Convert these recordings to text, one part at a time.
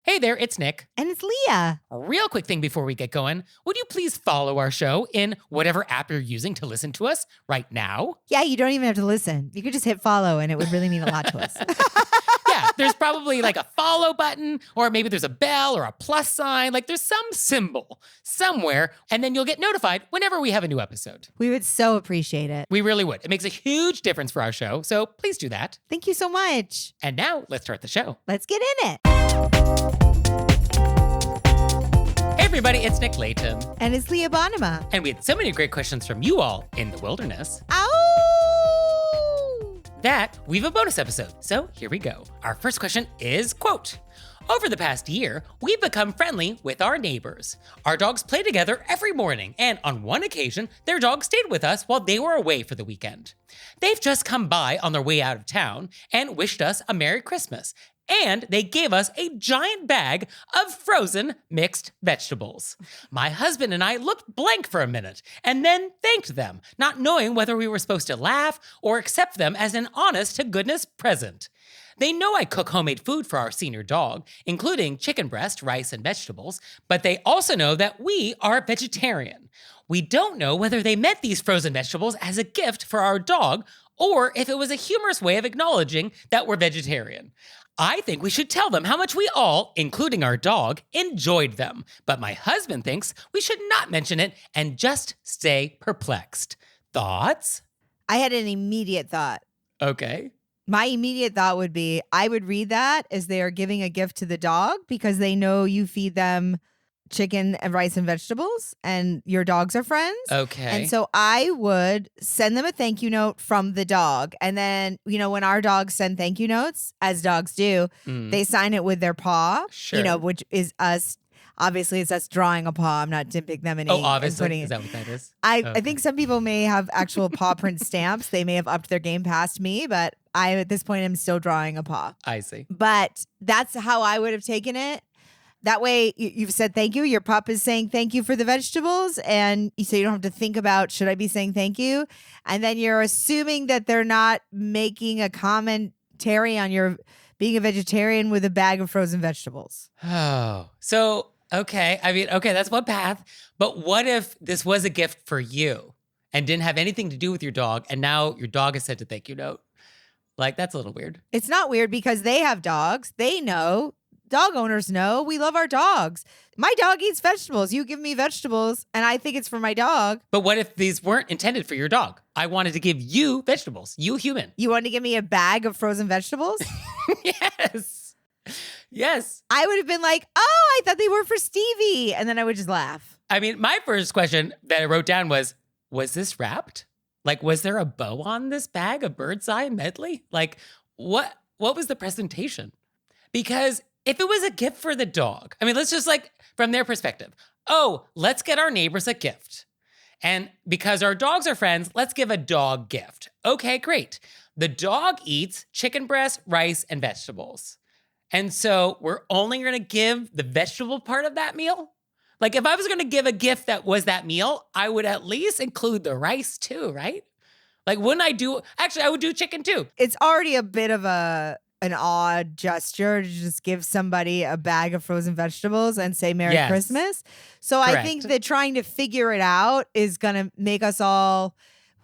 Hey there, it's Nick. And it's Leah. A real quick thing before we get going. Would you please follow our show in whatever app you're using to listen to us right now? Yeah, you don't even have to listen. You could just hit follow and it would really mean a lot to us. Yeah, there's probably like a follow button, or maybe there's a bell or a plus sign. Like there's some symbol somewhere, and then you'll get notified whenever we have a new episode. We would so appreciate it. We really would. It makes a huge difference for our show, so please do that. Thank you so much. And now let's start the show. Let's get in it. Hey everybody, it's Nick Layton. And it's Leah Bonema. And we had so many great questions from you all in the wilderness Ow! that we have a bonus episode. So here we go. Our first question is, quote, over the past year, we've become friendly with our neighbors. Our dogs play together every morning, and on one occasion, their dog stayed with us while they were away for the weekend. They've just come by on their way out of town and wished us a Merry Christmas. And they gave us a giant bag of frozen mixed vegetables. My husband and I looked blank for a minute and then thanked them, not knowing whether we were supposed to laugh or accept them as an honest-to-goodness present. They know I cook homemade food for our senior dog, including chicken breast, rice, and vegetables, but they also know that we are vegetarian. We don't know whether they meant these frozen vegetables as a gift for our dog or if it was a humorous way of acknowledging that we're vegetarian. I think we should tell them how much we all, including our dog, enjoyed them. But my husband thinks we should not mention it and just stay perplexed. Thoughts? I had an immediate thought. Okay. My immediate thought would be, I would read that as they are giving a gift to the dog because they know you feed them chicken and rice and vegetables and your dogs are friends. Okay. And so I would send them a thank you note from the dog. And then, when our dogs send thank you notes, as dogs do, they sign it with their paw, Sure. Which is us. Obviously, it's us drawing a paw. I'm not dipping them in ink. Oh, obviously. And Is that what that is? I think some people may have actual paw print stamps. They may have upped their game past me, but I, at this point, am still drawing a paw. I see. But that's how I would have taken it. That way, you've said thank you. Your pup is saying thank you for the vegetables. And so you don't have to think about, should I be saying thank you? And then you're assuming that they're not making a commentary on your being a vegetarian with a bag of frozen vegetables. Oh, so, okay. Okay, that's one path. But what if this was a gift for you and didn't have anything to do with your dog, and now your dog has sent a thank you note? Like, that's a little weird. It's not weird because they have dogs. They know. Dog owners know we love our dogs. My dog eats vegetables. You give me vegetables, and I think it's for my dog. But what if these weren't intended for your dog? I wanted to give you vegetables, you human. You want to give me a bag of frozen vegetables? Yes. Yes. I would have been like, oh, I thought they were for Stevie. And then I would just laugh. I mean, my first question that I wrote down was this wrapped? Like, was there a bow on this bag, a bird's eye medley? Like, what was the presentation? Because if it was a gift for the dog, I mean, let's just from their perspective, let's get our neighbors a gift. And because our dogs are friends, let's give a dog gift. Okay, great. The dog eats chicken breast, rice, and vegetables. And so we're only going to give the vegetable part of that meal? Like if I was going to give a gift that was that meal, I would at least include the rice too, right? Like wouldn't I do, actually I would do chicken too. It's already a bit of an odd gesture to just give somebody a bag of frozen vegetables and say Merry Christmas. So Correct. I think that trying to figure it out is going to make us all,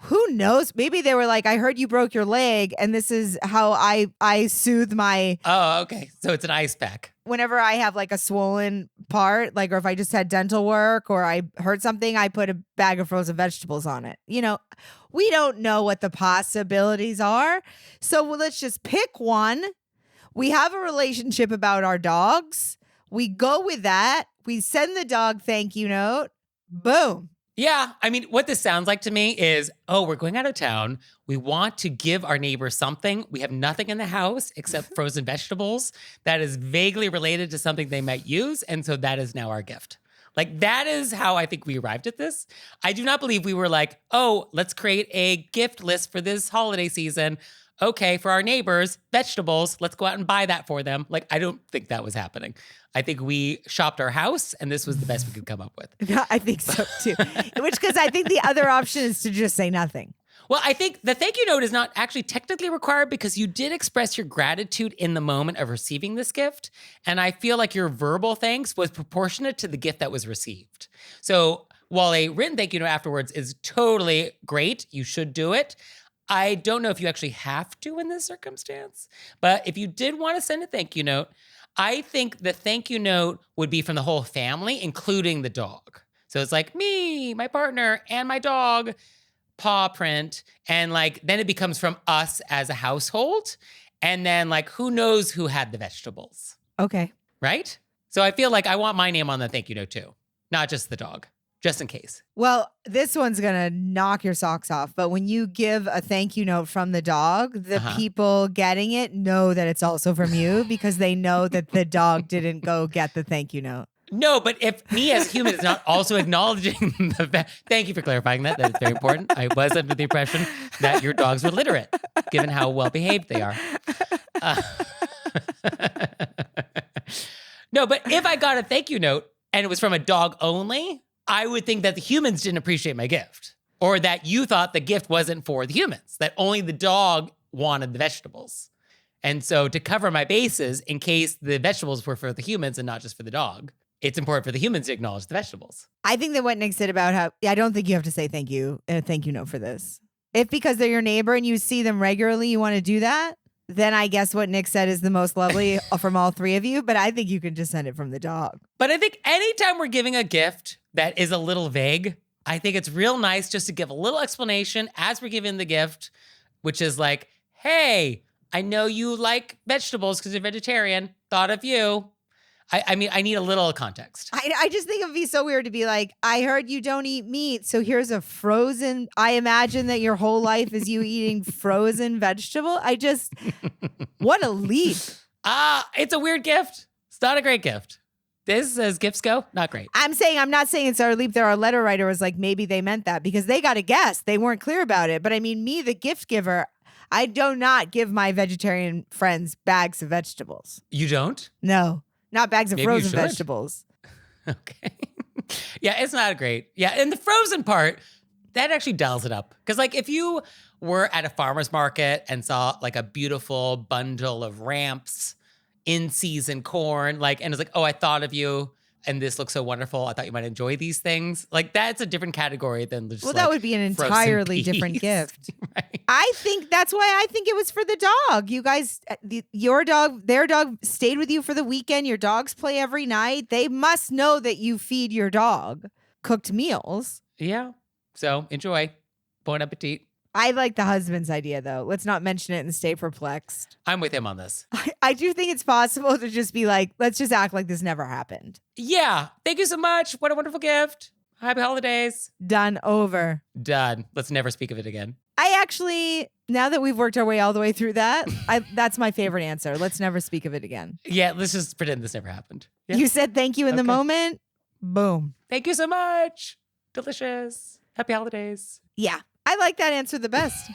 who knows? Maybe they were like, I heard you broke your leg and this is how I soothe my. Oh, okay. So it's an ice pack. Whenever I have a swollen part, or if I just had dental work or I hurt something, I put a bag of frozen vegetables on it. We don't know what the possibilities are. So let's just pick one. We have a relationship about our dogs. We go with that. We send the dog thank you note. Boom. Yeah. I mean, what this sounds like to me is, we're going out of town. We want to give our neighbors something. We have nothing in the house except frozen vegetables that is vaguely related to something they might use. And so that is now our gift. That is how I think we arrived at this. I do not believe we were like, let's create a gift list for this holiday season. Okay, for our neighbors, vegetables, let's go out and buy that for them. I don't think that was happening. I think we shopped our house and this was the best we could come up with. I think so too. Because I think the other option is to just say nothing. Well, I think the thank you note is not actually technically required because you did express your gratitude in the moment of receiving this gift. And I feel like your verbal thanks was proportionate to the gift that was received. So while a written thank you note afterwards is totally great, you should do it. I don't know if you actually have to in this circumstance, but if you did want to send a thank you note, I think the thank you note would be from the whole family, including the dog. So it's like me, my partner, and my dog, paw print. And like, then it becomes from us as a household. And then like, who knows who had the vegetables, Okay. right? So I feel like I want my name on the thank you note too, not just the dog, just in case. Well, this one's going to knock your socks off. But when you give a thank you note from the dog, the people getting it know that it's also from you because they know that the dog didn't go get the thank you note. No, but if me as a human is not also acknowledging thank you for clarifying that. That is very important. I was under the impression that your dogs were literate, given how well behaved they are. No, but if I got a thank you note and it was from a dog only, I would think that the humans didn't appreciate my gift, or that you thought the gift wasn't for the humans, that only the dog wanted the vegetables. And so to cover my bases, in case the vegetables were for the humans and not just for the dog, it's important for the humans to acknowledge the vegetables. I think that what Nick said about how, I don't think you have to say thank you in a thank you note for this. If because they're your neighbor and you see them regularly, you want to do that, then I guess what Nick said is the most lovely from all three of you. But I think you can just send it from the dog. But I think anytime we're giving a gift that is a little vague, I think it's real nice just to give a little explanation as we're giving the gift, which is like, hey, I know you like vegetables because you're vegetarian. Thought of you. I mean, I need a little context. I just think it would be so weird to be like, I heard you don't eat meat, so here's a frozen. I imagine that your whole life is you eating frozen vegetable. What a leap. It's a weird gift. It's not a great gift. This, as gifts go, not great. I'm not saying it's our leap. There, our letter writer was like, maybe they meant that because they got a guess. They weren't clear about it. But I mean, me, the gift giver, I do not give my vegetarian friends bags of vegetables. You don't? No. Not bags of Maybe frozen vegetables. Okay. Yeah, it's not great. Yeah, and the frozen part, that actually dials it up. Because like if you were at a farmer's market and saw like a beautiful bundle of ramps, in-season corn, like, and it's like, oh, I thought of you and this looks so wonderful. I thought you might enjoy these things. Like that's a different category than just that would be an entirely different gift. Right? I think that's why I think it was for the dog. You guys, your dog, their dog stayed with you for the weekend. Your dogs play every night. They must know that you feed your dog cooked meals. Yeah. So enjoy. Bon appetit. I like the husband's idea, though. Let's not mention it and stay perplexed. I'm with him on this. I do think it's possible to just be like, let's just act like this never happened. Yeah. Thank you so much. What a wonderful gift. Happy holidays. Done. Over. Done. Let's never speak of it again. I actually, now that we've worked our way all the way through that, that's my favorite answer. Let's never speak of it again. Yeah, let's just pretend this never happened. Yeah. You said thank you in the moment. Boom. Thank you so much. Delicious. Happy holidays. Yeah. I like that answer the best.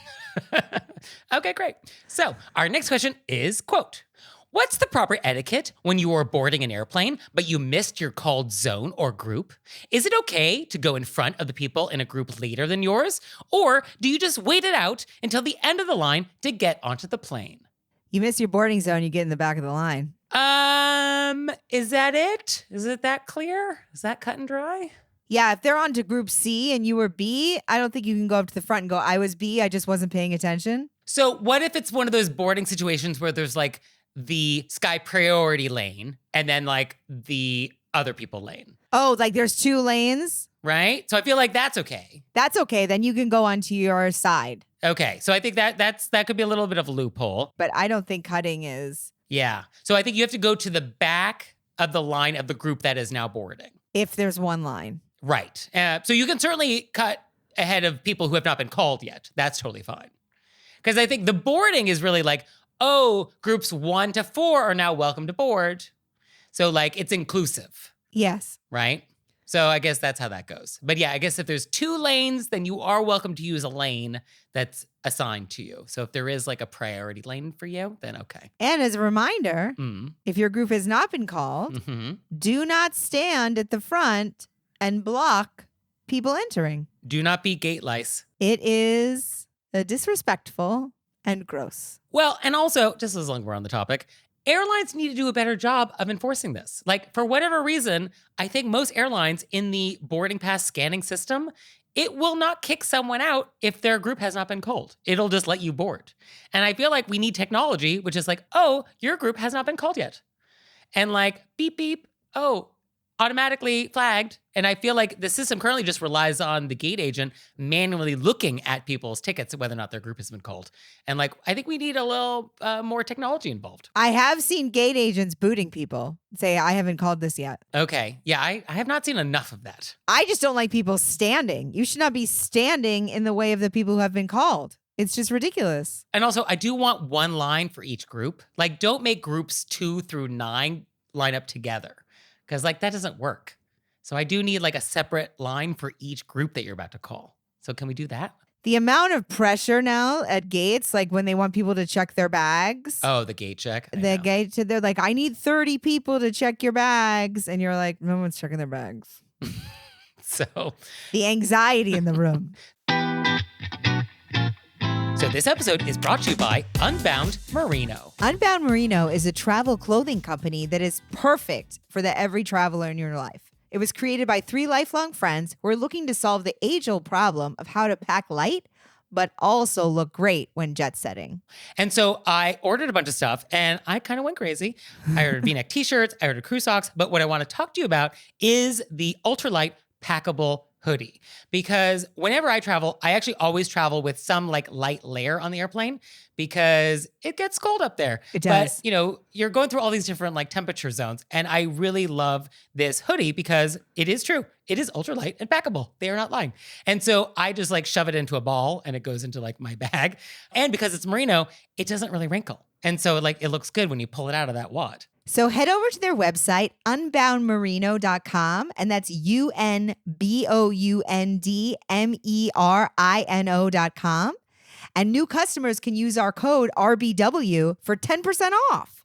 Okay, great. So our next question is, quote, what's the proper etiquette when you are boarding an airplane, but you missed your called zone or group? Is it okay to go in front of the people in a group later than yours? Or do you just wait it out until the end of the line to get onto the plane? You miss your boarding zone, you get in the back of the line. Is that it? Is it that clear? Is that cut and dry? Yeah, if they're on to group C and you were B, I don't think you can go up to the front and go, I was B, I just wasn't paying attention. So what if it's one of those boarding situations where there's like the sky priority lane and then like the other people lane? Oh, like there's two lanes? Right? So I feel like that's okay. That's okay. Then you can go onto your side. Okay. So I think that could be a little bit of a loophole. But I don't think cutting is. Yeah. So I think you have to go to the back of the line of the group that is now boarding. If there's one line. Right. So you can certainly cut ahead of people who have not been called yet. That's totally fine. Because I think the boarding is really like, oh, groups 1 to 4 are now welcome to board. So like it's inclusive. Yes. Right? So I guess that's how that goes. But yeah, I guess if there's 2 lanes, then you are welcome to use a lane that's assigned to you. So if there is like a priority lane for you, then okay. And as a reminder, if your group has not been called, do not stand at the front and block people entering. Do not be gate lice. It is disrespectful, and gross. Well, and also, just as long as we're on the topic, airlines need to do a better job of enforcing this. Like, for whatever reason, I think most airlines in the boarding pass scanning system, it will not kick someone out if their group has not been called. It'll just let you board. And I feel like we need technology, which is like, oh, your group has not been called yet. And like, beep, beep, oh, automatically flagged. And I feel like the system currently just relies on the gate agent manually looking at people's tickets, whether or not their group has been called. And like, I think we need a little more technology involved. I have seen gate agents booting people, say, I haven't called this yet. Okay. Yeah, I have not seen enough of that. I just don't like people standing. You should not be standing in the way of the people who have been called. It's just ridiculous. And also, I do want one line for each group. Like, don't make groups 2 through 9 line up together. Because like that doesn't work. So I do need like a separate line for each group that you're about to call. So can we do that? The amount of pressure now at gates, like when they want people to check their bags. Oh, the gate check. They're like, I need 30 people to check your bags. And you're like, no one's checking their bags. So the anxiety in the room. So this episode is brought to you by Unbound Merino. Unbound Merino is a travel clothing company that is perfect for the every traveler in your life. It was created by 3 lifelong friends who are looking to solve the age-old problem of how to pack light, but also look great when jet setting. And so I ordered a bunch of stuff and I kind of went crazy. I ordered V-neck t-shirts, I ordered crew socks, but what I want to talk to you about is the ultralight packable hoodie. Because whenever I travel, I actually always travel with some like light layer on the airplane because it gets cold up there. It does. But, you know, you're going through all these different like temperature zones. And I really love this hoodie because it is true. It is ultralight and packable. They are not lying. And so I just like shove it into a ball and it goes into like my bag. And because it's merino, it doesn't really wrinkle. And so like it looks good when you pull it out of that wad. So head over to their website, unboundmerino.com, and that's UNBOUNDMERINO.com. And new customers can use our code RBW for 10% off.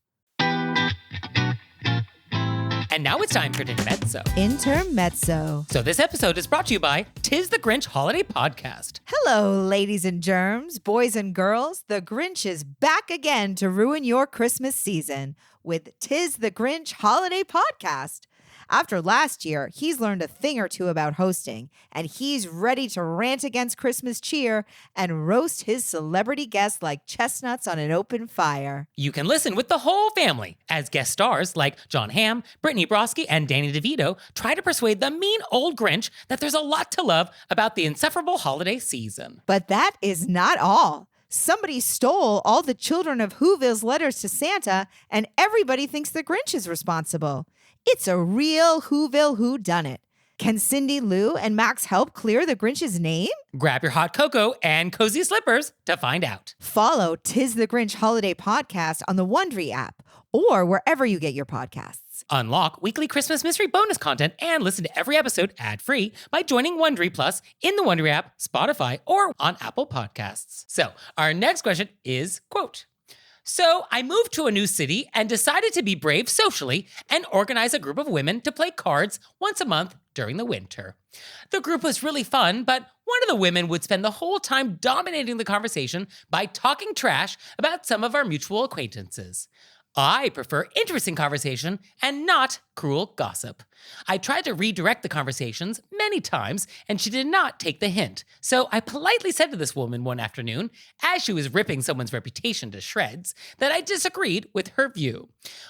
And now it's time for Intermezzo. Intermezzo. So this episode is brought to you by 'Tis the Grinch Holiday Podcast. Hello, ladies and germs, boys and girls. The Grinch is back again to ruin your Christmas season with 'Tis the Grinch Holiday Podcast. After last year, he's learned a thing or two about hosting, and he's ready to rant against Christmas cheer and roast his celebrity guests like chestnuts on an open fire. You can listen with the whole family as guest stars like John Hamm, Brittany Broski, and Danny DeVito try to persuade the mean old Grinch that there's a lot to love about the insufferable holiday season. But that is not all. Somebody stole all the children of Whoville's letters to Santa, and everybody thinks the Grinch is responsible. It's a real Whoville whodunit. Can Cindy Lou and Max help clear the Grinch's name? Grab your hot cocoa and cozy slippers to find out. Follow 'Tis the Grinch Holiday Podcast on the Wondery app or wherever you get your podcasts. Unlock weekly Christmas mystery bonus content and listen to every episode ad-free by joining Wondery Plus in the Wondery app, Spotify, or on Apple Podcasts. So our next question is, quote, so I moved to a new city and decided to be brave socially and organize a group of women to play cards once a month during the winter. The group was really fun, but one of the women would spend the whole time dominating the conversation by talking trash about some of our mutual acquaintances. I prefer interesting conversation and not cruel gossip. I tried to redirect the conversations many times, and she did not take the hint. So I politely said to this woman one afternoon, as she was ripping someone's reputation to shreds, that I disagreed with her view.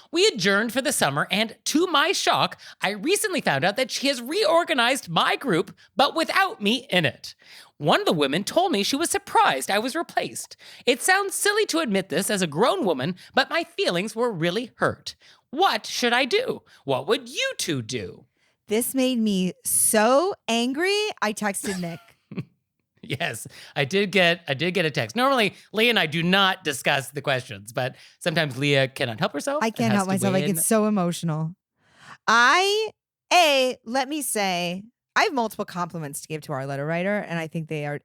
We adjourned for the summer, and to my shock, I recently found out that she has reorganized my group, but without me in it. One of the women told me she was surprised I was replaced. It sounds silly to admit this as a grown woman, but my feelings were really hurt. What should I do? What would you two do? This made me so angry, I texted Nick. Yes, I did get a text. Normally, Leah and I do not discuss the questions, but sometimes Leah cannot help herself. I can't help myself. I get so emotional. Let me say, I have multiple compliments to give to our letter writer, and I think they are,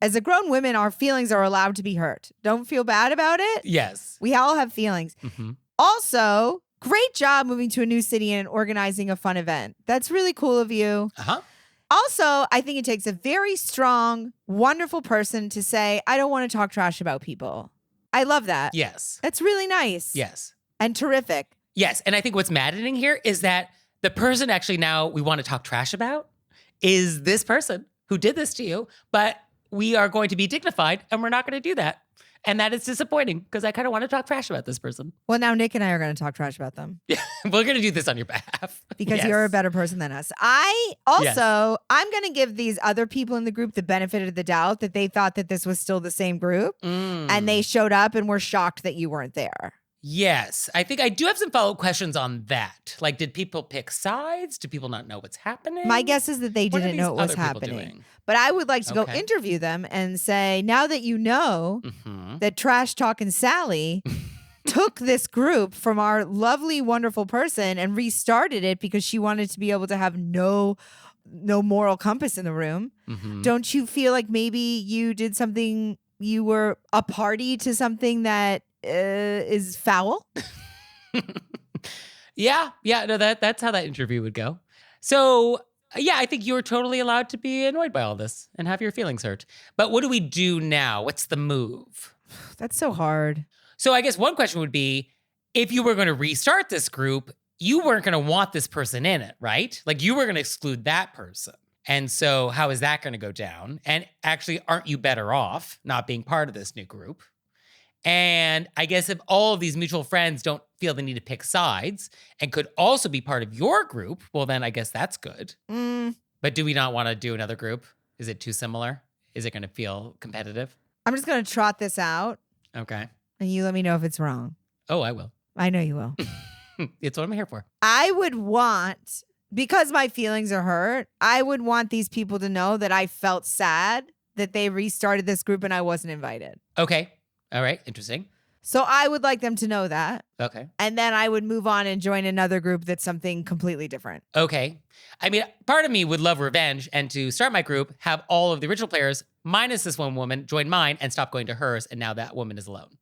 as a grown woman, our feelings are allowed to be hurt. Don't feel bad about it. Yes. We all have feelings. Mm-hmm. Also, great job moving to a new city and organizing a fun event. That's really cool of you. Uh-huh. Also, I think it takes a very strong, wonderful person to say, I don't want to talk trash about people. I love that. Yes. That's really nice. Yes. And terrific. Yes. And I think what's maddening here is that the person actually now we want to talk trash about is this person who did this to you, but we are going to be dignified and we're not going to do that. And that is disappointing because I kind of want to talk trash about this person. Well, now Nick and I are going to talk trash about them. Yeah, we're going to do this on your behalf. Because Yes. you're a better person than us. I'm going to give these other people in the group the benefit of the doubt that they thought that this was still the same group. And they showed up and were shocked that you weren't there. Yes. I think I do have some follow-up questions on that. Like, did people pick sides? Do people not know what's happening? My guess is that they What are didn't know these what was other people happening. doing? But I would like to go Okay. interview them and say, now that you know that Trash Talkin' Sally took this group from our lovely, wonderful person and restarted it because she wanted to be able to have no moral compass in the room. Don't you feel like maybe you did something, you were a party to something that is foul? Yeah. No, that's how that interview would go. So, yeah, I think you're totally allowed to be annoyed by all this and have your feelings hurt. But what do we do now? What's the move? That's so hard. So I guess one question would be, if you were going to restart this group, you weren't going to want this person in it, right? Like you were going to exclude that person. And so how is that going to go down? And actually, aren't you better off not being part of this new group? And I guess if all of these mutual friends don't feel the need to pick sides and could also be part of your group, well, then I guess that's good. But do we not want to do another group? Is it too similar? Is it going to feel competitive? I'm just going to trot this out Okay. and you let me know if it's wrong. Oh, I will. I know you will. It's what I'm here for. I would want, because my feelings are hurt, I would want these people to know that I felt sad that they restarted this group and I wasn't invited. Okay. All right. Interesting. So I would like them to know that. Okay. And then I would move on and join another group that's something completely different. Okay. I mean, part of me would love revenge and to start my group, have all of the original players minus this one woman join mine and stop going to hers. And now that woman is alone.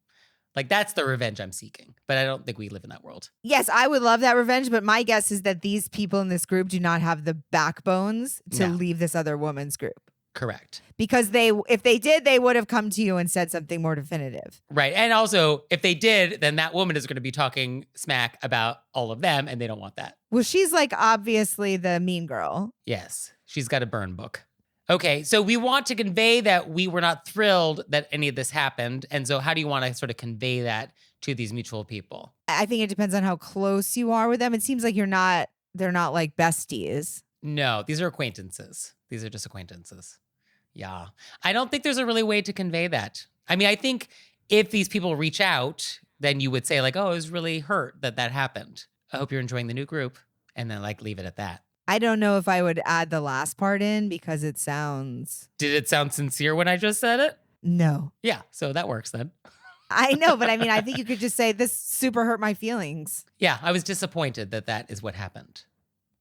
Like, that's the revenge I'm seeking. But I don't think we live in that world. Yes, I would love that revenge. But my guess is that these people in this group do not have the backbones to leave this other woman's group. Correct. Because if they did, they would have come to you and said something more definitive. Right. And also, if they did, then that woman is going to be talking smack about all of them, and they don't want that. Well, she's like obviously the mean girl. Yes. She's got a burn book. Okay. So we want to convey that we were not thrilled that any of this happened. And so how do you want to sort of convey that to these mutual people? I think it depends on how close you are with them. It seems like they're not like besties. No, these are acquaintances. These are just acquaintances. Yeah. I don't think there's a really way to convey that. I mean, I think if these people reach out, then you would say like, oh, I was really hurt that happened. I hope you're enjoying the new group. And then like leave it at that. I don't know if I would add the last part in because it sounds... Did it sound sincere when I just said it? No. Yeah. So that works then. I know, but I mean, I think you could just say this super hurt my feelings. Yeah. I was disappointed that is what happened.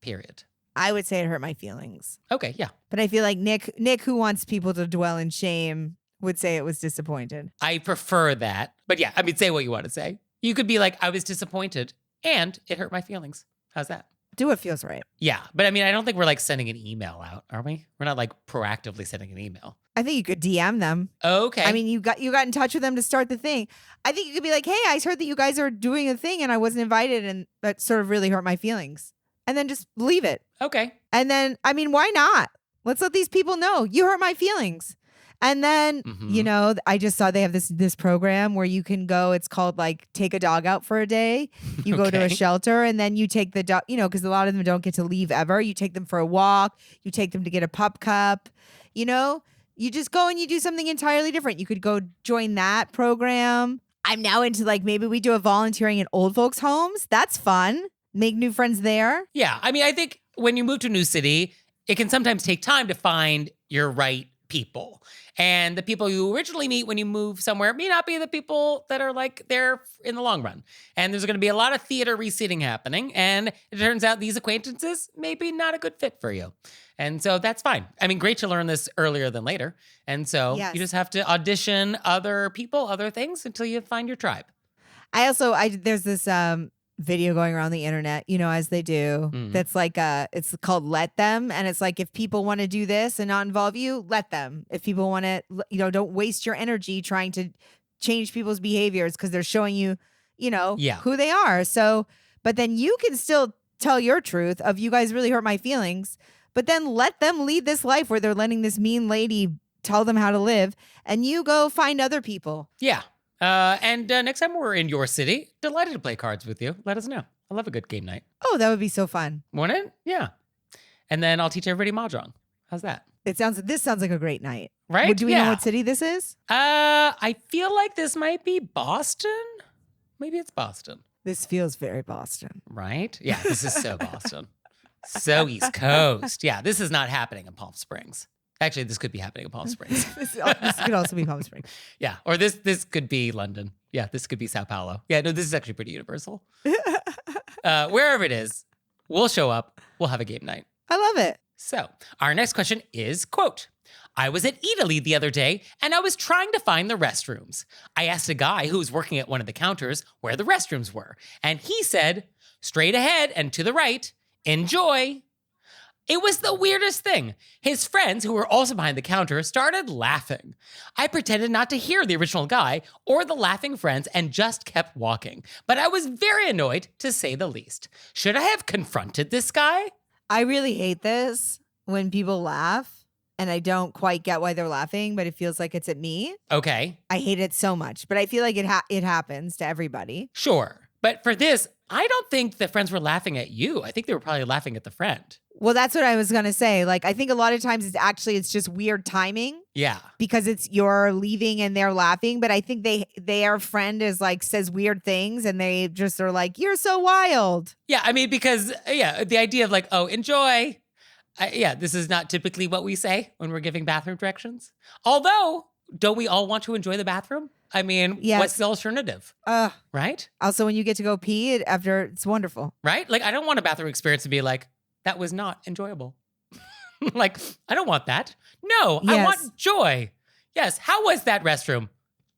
Period. I would say it hurt my feelings. Okay. Yeah. But I feel like Nick, who wants people to dwell in shame, would say it was disappointed. I prefer that. But yeah, I mean, say what you want to say. You could be like, I was disappointed and it hurt my feelings. How's that? Do what feels right. Yeah. But I mean, I don't think we're like sending an email out, are we? We're not like proactively sending an email. I think you could DM them. Okay. I mean, you got in touch with them to start the thing. I think you could be like, hey, I heard that you guys are doing a thing and I wasn't invited and that sort of really hurt my feelings. And then just leave it. Okay. And then, I mean, why not? Let's let these people know you hurt my feelings. And then, you know, I just saw they have this program where you can go. It's called like take a dog out for a day. You go to a shelter and then you take the dog, you know, because a lot of them don't get to leave ever. You take them for a walk. You take them to get a pup cup. You know, you just go and you do something entirely different. You could go join that program. I'm now into like maybe we do a volunteering in old folks' homes. That's fun. Make new friends there. Yeah. I mean, I think when you move to a new city, it can sometimes take time to find your right people. And the people you originally meet when you move somewhere may not be the people that are like there in the long run. And there's going to be a lot of theater reseating happening. And it turns out these acquaintances may be not a good fit for you. And so that's fine. I mean, great to learn this earlier than later. And so you just have to audition other people, other things until you find your tribe. There's this video going around the internet, as they do. That's like it's called Let Them. And it's like, if people want to do this and not involve you, let them. If people want to, don't waste your energy trying to change people's behaviors because they're showing you, who they are. So, but then you can still tell your truth of, you guys really hurt my feelings, but then let them lead this life where they're letting this mean lady tell them how to live, and you go find other people. Yeah. And next time we're in your city, delighted to play cards with you. Let us know. I love a good game night. Oh, that would be so fun. Wouldn't it? Yeah. And then I'll teach everybody Mahjong. How's that? This sounds like a great night. Right? Do we know what city this is? I feel like this might be Boston. Maybe it's Boston. This feels very Boston. Right? Yeah, this is so Boston. So East Coast. Yeah, this is not happening in Palm Springs. Actually, this could be happening in Palm Springs. This could also be Palm Springs. Yeah, or this could be London. Yeah, this could be Sao Paulo. Yeah, no, this is actually pretty universal. Wherever it is, we'll show up. We'll have a game night. I love it. So our next question is, quote, I was at Italy the other day and I was trying to find the restrooms. I asked a guy who was working at one of the counters where the restrooms were, and he said, straight ahead and to the right, enjoy. It was the weirdest thing. His friends, who were also behind the counter, started laughing. I pretended not to hear the original guy or the laughing friends and just kept walking. But I was very annoyed, to say the least. Should I have confronted this guy? I really hate this when people laugh, and I don't quite get why they're laughing, but it feels like it's at me. Okay. I hate it so much, but I feel like it happens to everybody. Sure. But for this, I don't think the friends were laughing at you. I think they were probably laughing at the friend. Well, that's what I was going to say. Like, I think a lot of times it's just weird timing. Yeah. Because you're leaving and they're laughing. But I think their friend is like, says weird things and they just are like, you're so wild. Yeah. I mean, because, the idea of like, oh, enjoy. This is not typically what we say when we're giving bathroom directions. Although, don't we all want to enjoy the bathroom? I mean, yes. What's the alternative? Right? Also, when you get to go pee after, it's wonderful. Right? Like, I don't want a bathroom experience to be like, that was not enjoyable. Like, I don't want that. No, yes. I want joy. Yes. How was that restroom?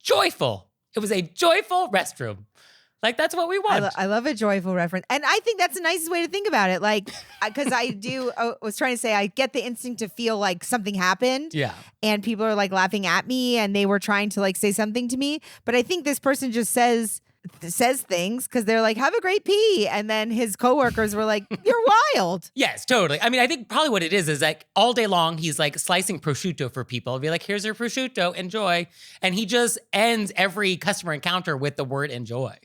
Joyful. It was a joyful restroom. Like, that's what we want. I love a joyful reference. And I think that's the nicest way to think about it. Like, because I was trying to say, I get the instinct to feel like something happened. Yeah. And people are like laughing at me and they were trying to like say something to me. But I think this person just says things because they're like, have a great pee. And then his coworkers were like, you're wild. Yes, totally. I mean, I think probably what it is like all day long, he's like slicing prosciutto for people. He'll be like, here's your prosciutto, enjoy. And he just ends every customer encounter with the word enjoy.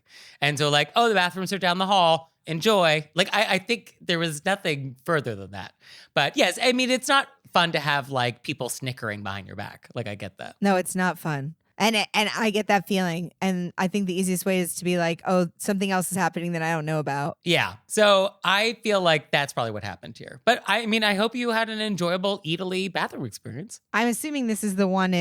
And so like, oh, the bathrooms are down the hall, enjoy. Like, I think there was nothing further than that. But yes, I mean, it's not fun to have like people snickering behind your back. Like, I get that. No, it's not fun. And I get that feeling. And I think the easiest way is to be like, oh, something else is happening that I don't know about. Yeah. So I feel like that's probably what happened here. But I mean, I hope you had an enjoyable Italy bathroom experience. I'm assuming this is the one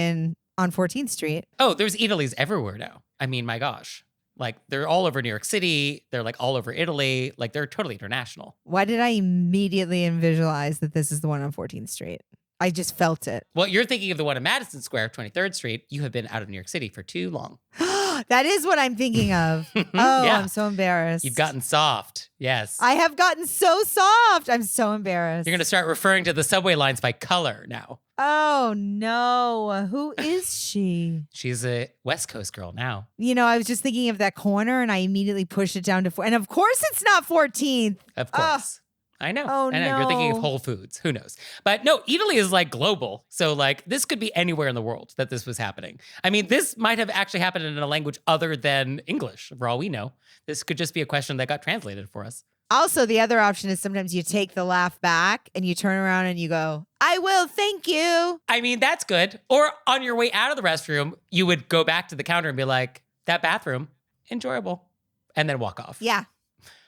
on 14th Street. Oh, there's Italys everywhere now. I mean, my gosh. Like, they're all over New York City. They're like all over Italy. Like, they're totally international. Why did I immediately visualize that this is the one on 14th Street? I just felt it. Well, you're thinking of the one on Madison Square, 23rd Street. You have been out of New York City for too long. That is what I'm thinking of. Oh, yeah. I'm so embarrassed. You've gotten soft. Yes. I have gotten so soft. I'm so embarrassed. You're going to start referring to the subway lines by color now. Oh, no. Who is she? She's a West Coast girl now. I was just thinking of that corner and I immediately pushed it down to 4. And of course it's not 14th. Of course. I know. Oh, I know. no. You're thinking of Whole Foods. Who knows? But no, Italy is like global. So like this could be anywhere in the world that this was happening. I mean, this might have actually happened in a language other than English, for all we know. This could just be a question that got translated for us. Also, the other option is sometimes you take the laugh back and you turn around and you go, I will, thank you. I mean, that's good. Or on your way out of the restroom, you would go back to the counter and be like, that bathroom, enjoyable. And then walk off. Yeah.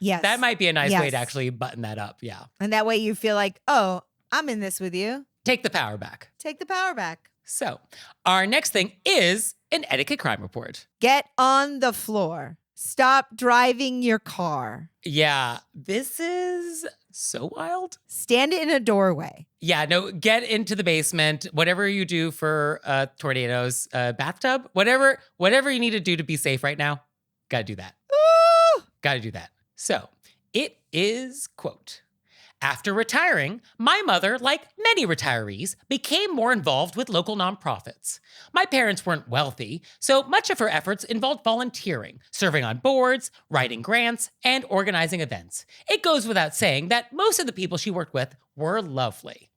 Yes. That might be a nice way to actually button that up. Yeah. And that way you feel like, oh, I'm in this with you. Take the power back. Take the power back. So our next thing is an etiquette crime report. Get on the floor. Stop driving your car. Yeah, this is so wild. Stand in a doorway. Yeah, no, get into the basement. Whatever you do for tornadoes, bathtub, whatever you need to do to be safe right now, gotta do that. Ooh! Gotta do that. So it is, quote, after retiring, my mother, like many retirees, became more involved with local nonprofits. My parents weren't wealthy, so much of her efforts involved volunteering, serving on boards, writing grants, and organizing events. It goes without saying that most of the people she worked with were lovely.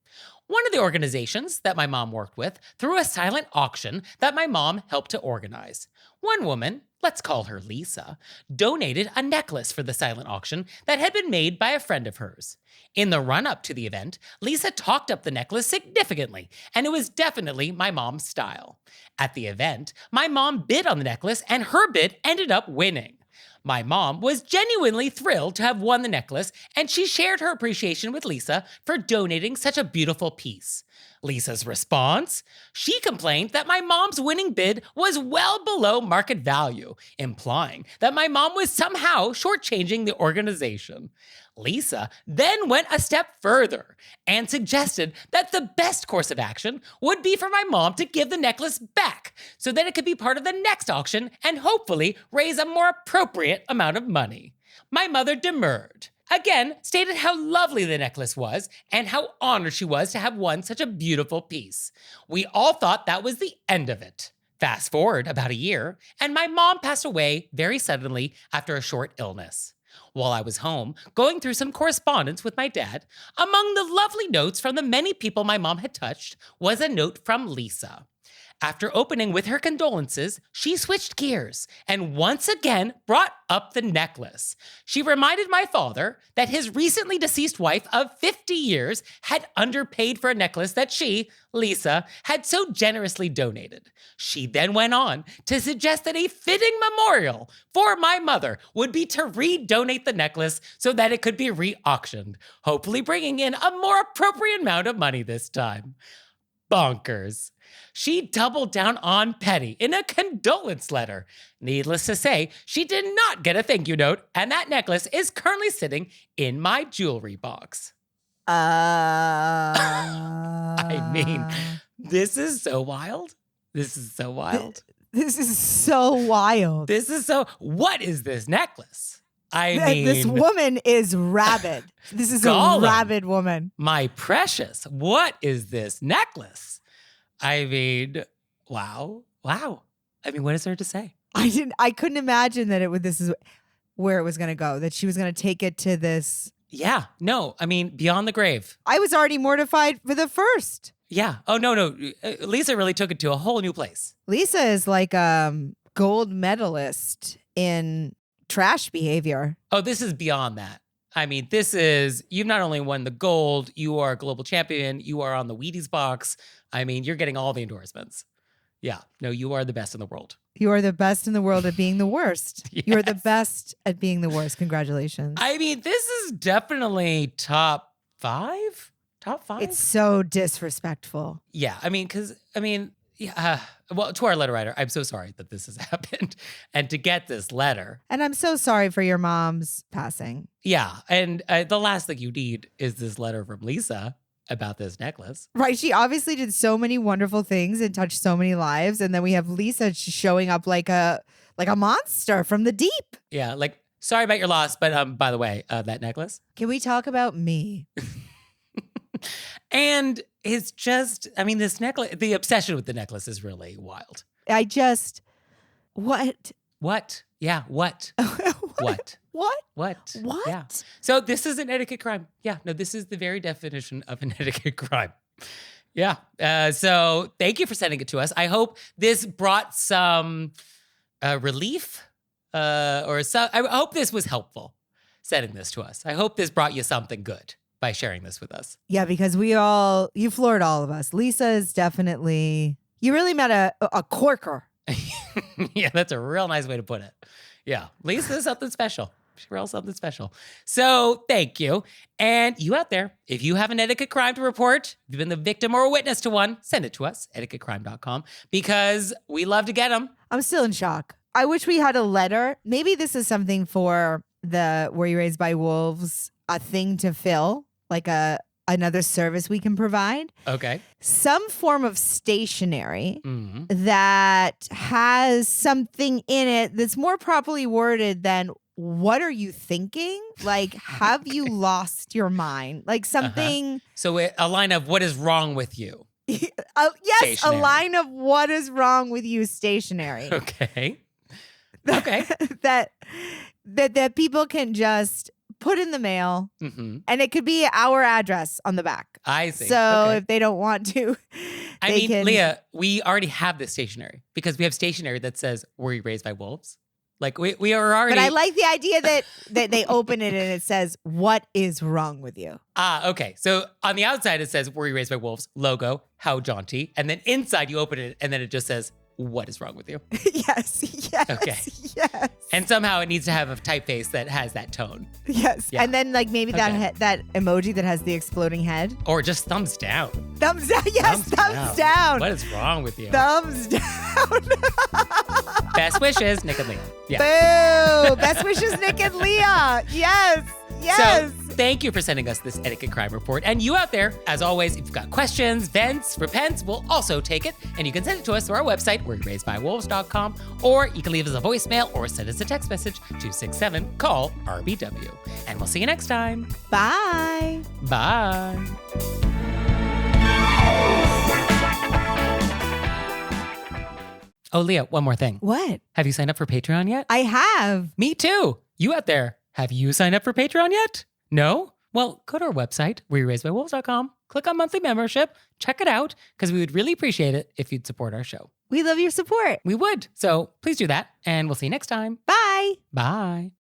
One of the organizations that my mom worked with threw a silent auction that my mom helped to organize. One woman, let's call her Lisa, donated a necklace for the silent auction that had been made by a friend of hers. In the run-up to the event, Lisa talked up the necklace significantly, and it was definitely my mom's style. At the event, my mom bid on the necklace, and her bid ended up winning. My mom was genuinely thrilled to have won the necklace, and she shared her appreciation with Lisa for donating such a beautiful piece. Lisa's response? She complained that my mom's winning bid was well below market value, implying that my mom was somehow shortchanging the organization. Lisa then went a step further and suggested that the best course of action would be for my mom to give the necklace back so that it could be part of the next auction and hopefully raise a more appropriate amount of money. My mother demurred. Again, stated how lovely the necklace was and how honored she was to have won such a beautiful piece. We all thought that was the end of it. Fast forward about a year, and my mom passed away very suddenly after a short illness. While I was home, going through some correspondence with my dad, among the lovely notes from the many people my mom had touched was a note from Lisa. After opening with her condolences, she switched gears and once again brought up the necklace. She reminded my father that his recently deceased wife of 50 years had underpaid for a necklace that she, Lisa, had so generously donated. She then went on to suggest that a fitting memorial for my mother would be to redonate the necklace so that it could be re-auctioned, hopefully bringing in a more appropriate amount of money this time. Bonkers. She doubled down on petty in a condolence letter. Needless to say, she did not get a thank you note, and that necklace is currently sitting in my jewelry box. I mean, this is so wild. This is so wild. This is so wild. What is this necklace? I mean, this woman is rabid. This is a rabid woman. My precious, what is this necklace? I mean, wow. I mean, what is there to say? I couldn't imagine that this is where it was going to go, that she was going to take it to this. Yeah, no, I mean, beyond the grave. I was already mortified for the first. Yeah. Oh, no. Lisa really took it to a whole new place. Lisa is like a gold medalist in trash behavior. Oh, this is beyond that. I mean, you've not only won the gold, you are a global champion, you are on the Wheaties box. I mean, you're getting all the endorsements. Yeah. No, you are the best in the world. You are the best in the world at being the worst. Yes. You are the best at being the worst. Congratulations. I mean, this is definitely top five. It's so disrespectful. Yeah. Well, to our letter writer, I'm so sorry that this has happened. And to get this letter. And I'm so sorry for your mom's passing. Yeah. And the last thing you need is this letter from Lisa about this necklace. Right. She obviously did so many wonderful things and touched so many lives. And then we have Lisa showing up like a monster from the deep. Yeah. Like, sorry about your loss. But by the way, that necklace. Can we talk about me? And it's just, I mean, this necklace, the obsession with the necklace is really wild. What? Yeah, what? What? Yeah. So this is an etiquette crime. Yeah, no, this is the very definition of an etiquette crime. Yeah. So thank you for sending it to us. I hope this brought some relief I hope this was helpful, sending this to us. I hope this brought you something good by sharing this with us. Yeah, because you floored all of us. Lisa is definitely, you really met a corker. Yeah, that's a real nice way to put it. Yeah, Lisa is something special. She's real something special. So thank you. And you out there, if you have an etiquette crime to report, if you've been the victim or a witness to one, send it to us, etiquettecrime.com, because we love to get them. I'm still in shock. I wish we had a letter. Maybe this is something for the Were You Raised by Wolves, a thing to fill, like another service we can provide. Okay. Some form of stationery that has something in it that's more properly worded than what are you thinking? Like, have you lost your mind? Like something. So a line of what is wrong with you? Yes, Stationary. a line of what is wrong with you stationary. Okay. Okay. that people can just put in the mail, Mm-hmm. and it could be our address on the back. I see. So Okay. if they don't want to, I mean, Leah, we already have this stationery because we have stationery that says, were you raised by wolves? Like we are already. But I like the idea that they open it and it says, what is wrong with you? Okay. So on the outside, it says, were you raised by wolves? Logo, how jaunty. And then inside you open it and then it just says, what is wrong with you? Yes. Okay. Yes. And somehow it needs to have a typeface that has that tone. Yes. Yeah. And then like maybe Okay. that emoji that has the exploding head. Or just thumbs down. Thumbs down. Yes. Thumbs down. What is wrong with you? Thumbs down. Best wishes, Nick and Leah. Yeah. Boo. Best wishes, Nick and Leah. Yes. Yes. So thank you for sending us this Etiquette Crime Report. And you out there, as always, if you've got questions, vents, repents, we'll also take it. And you can send it to us through our website, wereraisedbywolves.com, or you can leave us a voicemail or send us a text message, 267-CALL-RBW. And we'll see you next time. Bye. Bye. Oh, Leah, one more thing. What? Have you signed up for Patreon yet? I have. Me too. You out there, have you signed up for Patreon yet? No? Well, go to our website, wereraisedbywolves.com, click on monthly membership, check it out, because we would really appreciate it if you'd support our show. We love your support. We would. So please do that, and we'll see you next time. Bye. Bye.